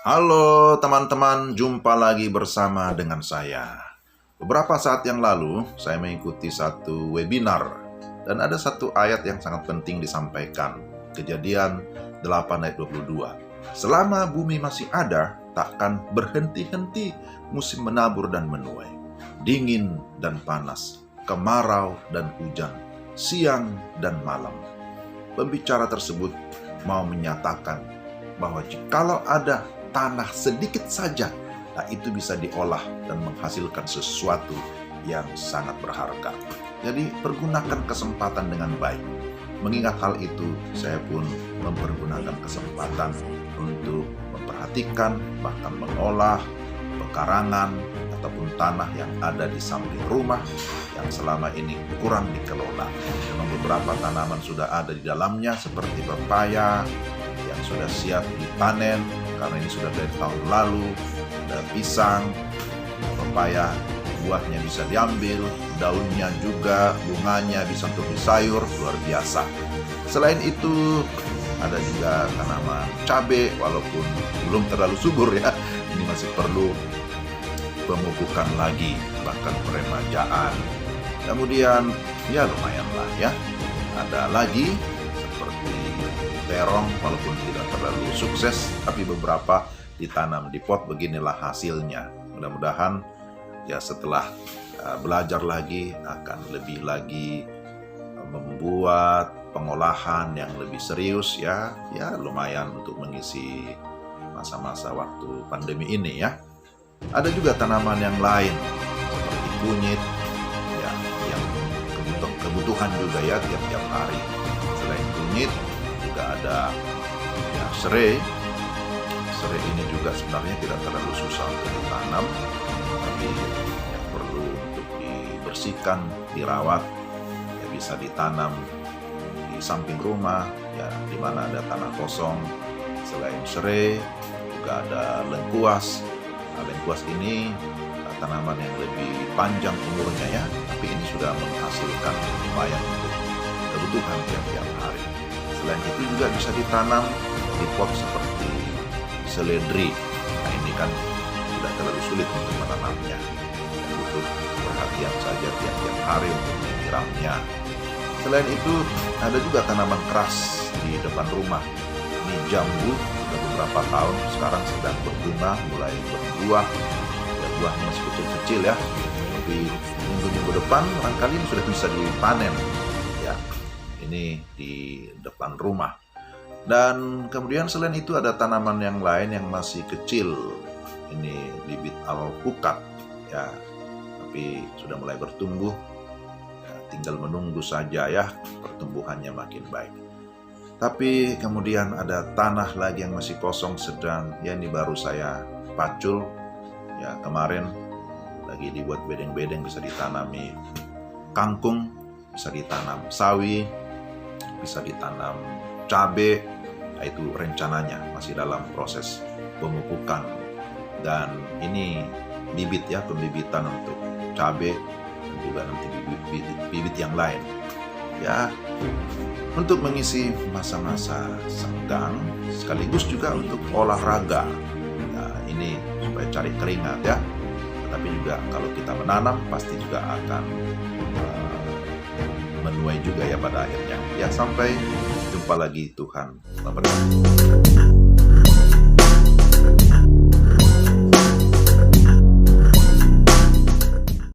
Halo teman-teman, jumpa lagi bersama dengan saya. Beberapa saat yang lalu, saya mengikuti satu webinar dan ada satu ayat yang sangat penting disampaikan. Kejadian 8 ayat 22. Selama bumi masih ada, takkan berhenti-henti musim menabur dan menuai, dingin dan panas, kemarau dan hujan, siang dan malam. Pembicara tersebut mau menyatakan bahwa jikalau ada tanah sedikit saja, nah itu bisa diolah dan menghasilkan sesuatu yang sangat berharga. Jadi pergunakan kesempatan dengan baik. Mengingat hal itu, saya pun mempergunakan kesempatan untuk memperhatikan, bahkan mengolah pekarangan ataupun tanah yang ada di samping rumah yang selama ini kurang dikelola. Memang beberapa tanaman sudah ada di dalamnya seperti pepaya yang sudah siap dipanen karena ini sudah dari tahun lalu. Ada pisang, pepaya, buahnya bisa diambil, daunnya juga, bunganya bisa untuk disayur, luar biasa. Selain itu ada juga tanaman cabai, walaupun belum terlalu subur ya, ini masih perlu pemupukan lagi, bahkan peremajaan. Kemudian ya lumayanlah ya, ada lagi seperti terong, walaupun tidak terlalu sukses, tapi beberapa ditanam di pot. Beginilah hasilnya. Mudah-mudahan ya setelah belajar lagi akan lebih lagi membuat pengolahan yang lebih serius ya lumayan untuk mengisi masa-masa waktu pandemi ini ya. Ada juga tanaman yang lain seperti kunyit ya, yang kebutuhan juga ya tiap-tiap hari. Selain kunyit juga ada ya serai. Serai ini juga sebenarnya tidak terlalu susah untuk ditanam, tapi yang perlu untuk dibersihkan, dirawat, ya bisa ditanam di samping rumah ya, di mana ada tanah kosong. Selain serai juga ada lengkuas. Nah, lengkuas ini tanaman yang lebih panjang umurnya ya, tapi ini sudah menghasilkan lumayan untuk kebutuhan tiap-tiap hari. Selain itu juga bisa ditanam di pot seperti seledri. Nah ini kan tidak terlalu sulit untuk menanamnya, butuh perhatian saja tiap-tiap hari untuk menyiramnya. Selain itu ada juga tanaman keras di depan rumah. Ini jambu, sudah beberapa tahun sekarang sedang berbunga, mulai berbuah. Ya, buahnya masih kecil-kecil ya, tapi minggu-minggu depan barangkali sudah bisa dipanen ya. Ini di depan rumah. Dan kemudian selain itu ada tanaman yang lain yang masih kecil. Ini bibit alpukat ya, tapi sudah mulai bertumbuh ya, tinggal menunggu saja ya pertumbuhannya makin baik. Tapi kemudian ada tanah lagi yang masih kosong sedang ya, ini baru saya pacul ya, kemarin lagi dibuat bedeng-bedeng, bisa ditanami kangkung, bisa ditanam sawi, bisa ditanam cabai. Nah, itu rencananya masih dalam proses pemupukan. Dan ini bibit ya, pembibitan untuk cabai dan juga nanti bibit yang lain ya, untuk mengisi masa-masa senggang sekaligus juga untuk olahraga. Nah, ini supaya cari keringat ya. Tapi juga kalau kita menanam pasti juga akan menuai juga ya pada akhirnya. Ya, sampai jumpa lagi, Tuhan memberkati.